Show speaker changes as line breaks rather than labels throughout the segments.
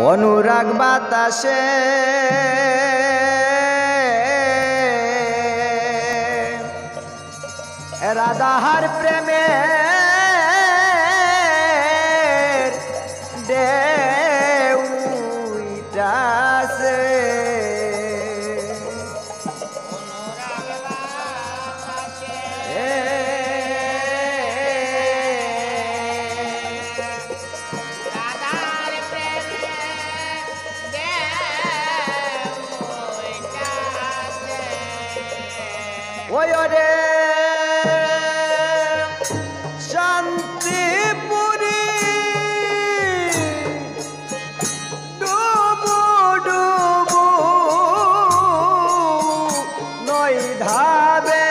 অনুরাগ বাতাসে রাধার প্রেমে ঢেউটাছে ওই রে শান্তিপুরি ডুবু ডুবু নই ধাবে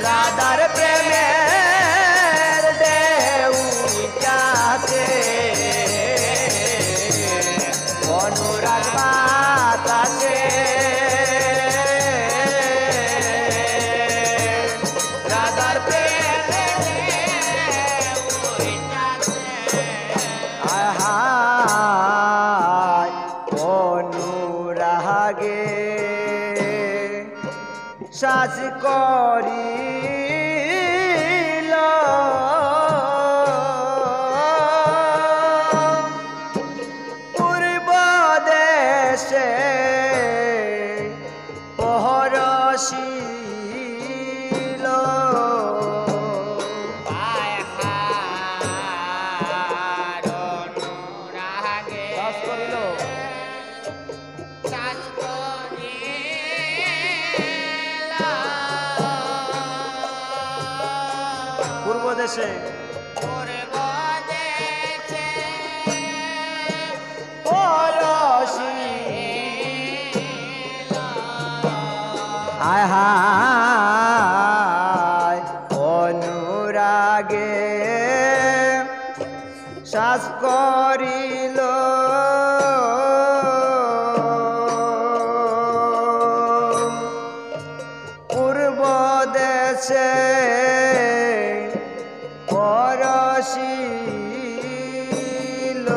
রাধার প্রেমের ঢেউটাছে অনুরাগ বাতাসে রাধার প্রেমের আহায় অনুরাগে সাজ করিল পূর্ব দেশে পহরশীল সাজ করিল পূর্ব দেশে আয় হায় অনুরাগে সাজ করিল পূর্ব দেশে পরশীল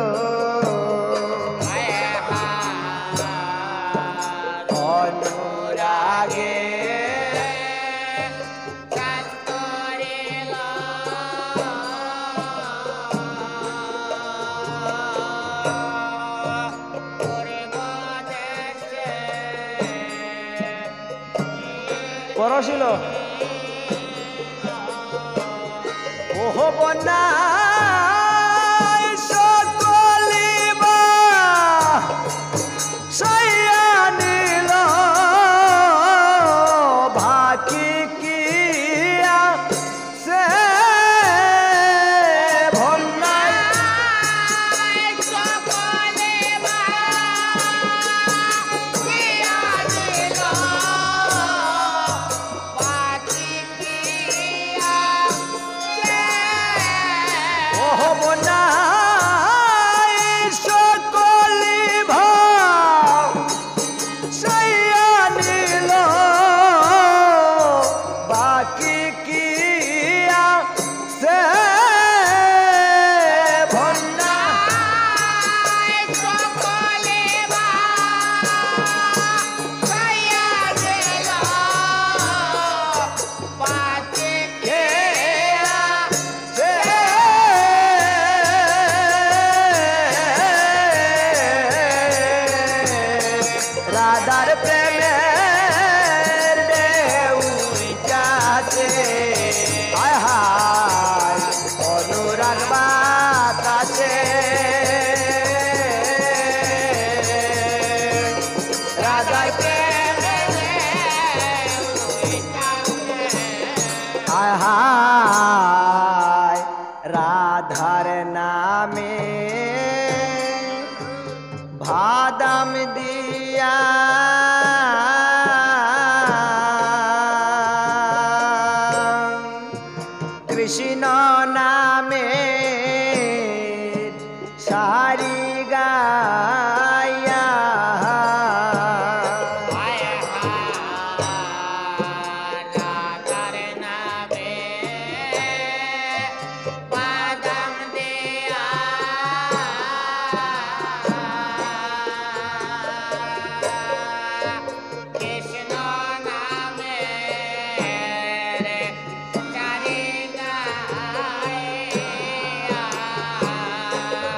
অনুরাগে পরশীল ওহ বন্যা সকলিবা সাইয়া নিল ভাকি কিয়া সে ভন্যায় রাধার নামে ভাদাম দিয়া কৃষ্ণ নামে সারি গায়া
রাধার নামে বাদাম দিয়া কৃষ্ণ নামে চারি গায়া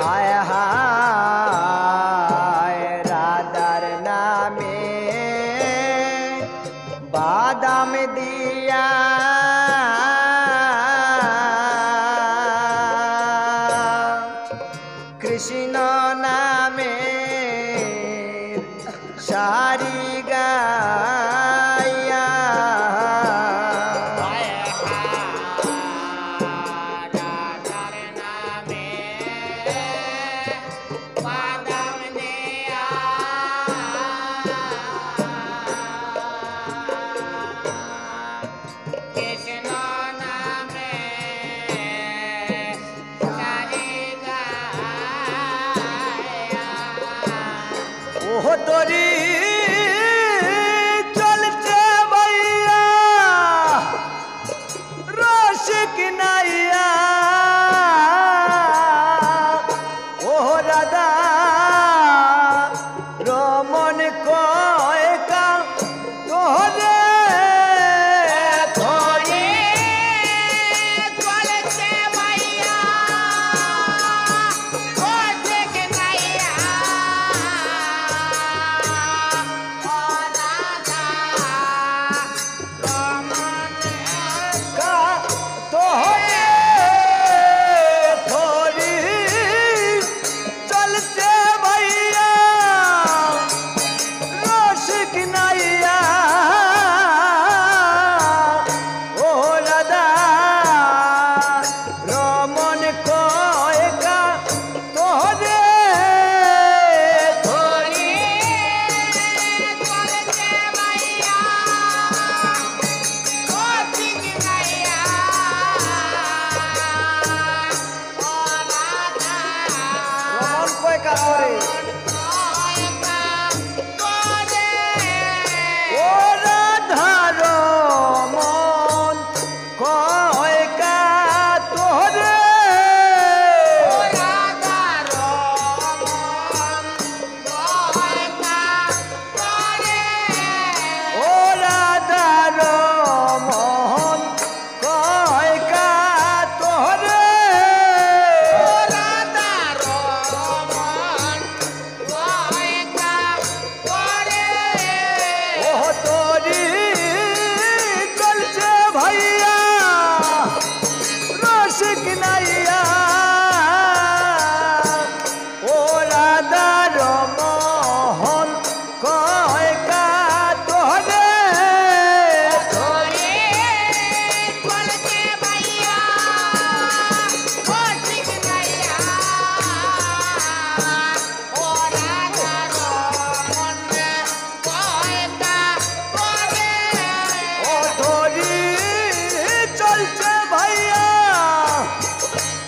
হায় হায় রাধার নামে বাদাম দিয়া কৃষ্ণ নামে সারি গায়া
রাধার নামে বাদাম দিয়া কৃষ্ণ নামে সারি গায়া
ওহ তরি চলছে ভাইয়া রসিক নাইয়া ওহ রাধা রমন কয়কা তোরে
ধরে চলেছে ভাইয়া রসিক নাইয়া ও রাধা রমন
কা তোরে ধরি চলছে ভাইয়া রসিক নাইয়া ও রাধা রমন কয়কা তোরে ধরি
চলেছে ভাইয়া রসিক নাইয়া ও রাধা
রমন কয়কা তোরে ও রাধা রমন কয়কা তোরে ও রাধা রমন কয়কা তোরে ও তোরি চলছে ভাইয়া রসিক নাইয়া ও রাধা রমন কয়কা তোরে ও তোরি চলছে ভাইয়া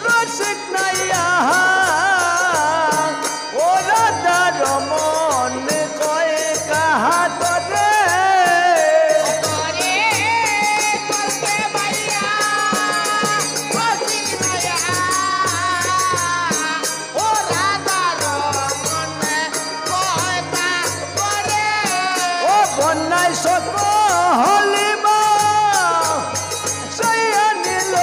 রসিক নাইয়া ও রাধা রমন কয়কা তোরে ও বন্যায় সকলি বা সইয়া নিল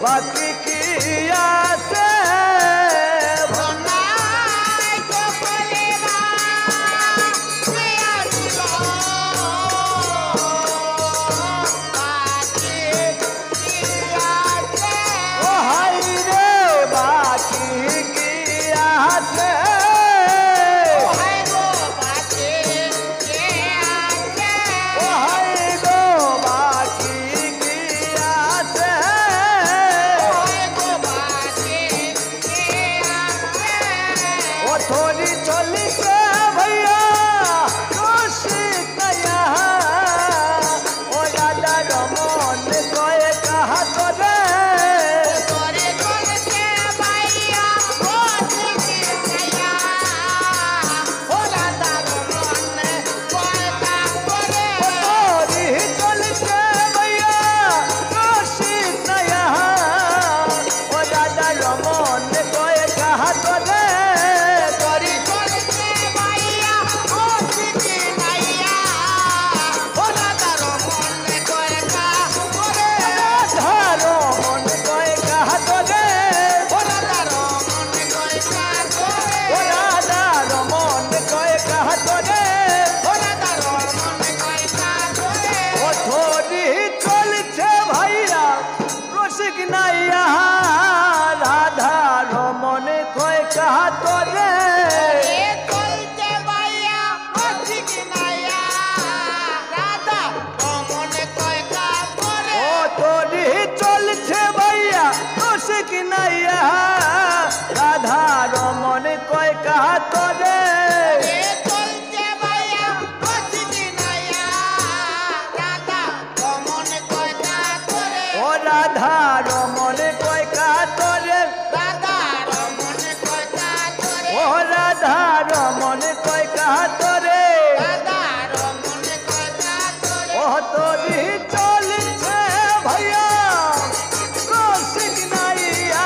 বাকি কি আছে ও হাই রে বাকি কি আছে ও হাই গো বাকি কি তোরে
এ চলছে ভাইয়া কষিনি নাইয়া রাধা রমন কয়টা তোরে
ও রাধা রমন কয় কা তোরে
রাধা রমন কয়টা তোরে
ও রাধা রমন কয় কা তোরে
রাধা রমন কয়টা তোরে
ও তোরি চলছে ভাইয়া রসিক নাইয়া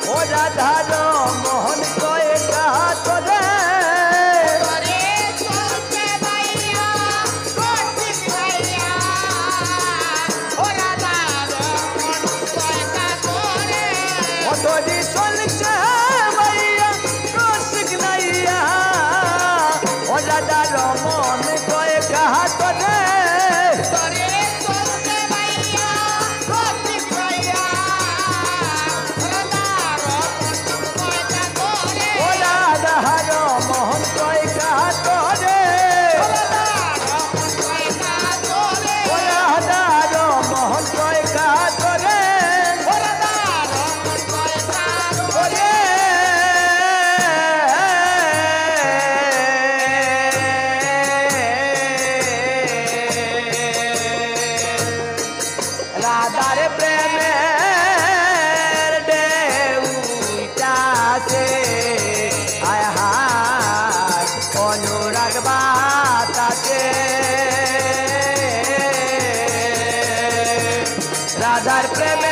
ও রাধা রমন কয় কা তোরে
তোরে চলছে ভাইয়া কষিনি নাইয়া ও রাধা রমন কয়টা তোরে
ও তোরি চলছে ভাইয়া রসিক নাইয়া ও রাধা রমন কয় কা তোরে
তোরে চলছে ভাইয়া কষিনি নাইয়া রাধা রমন কয়টা তোরে
ও রাধা রমন কয় কা তোরে ও রাধা রমন কয় কা তোরে ওরে রাধার প্রেমের ঢেউটাছে আয় হায় অনুরাগ বাতাসে রাধার প্রেমে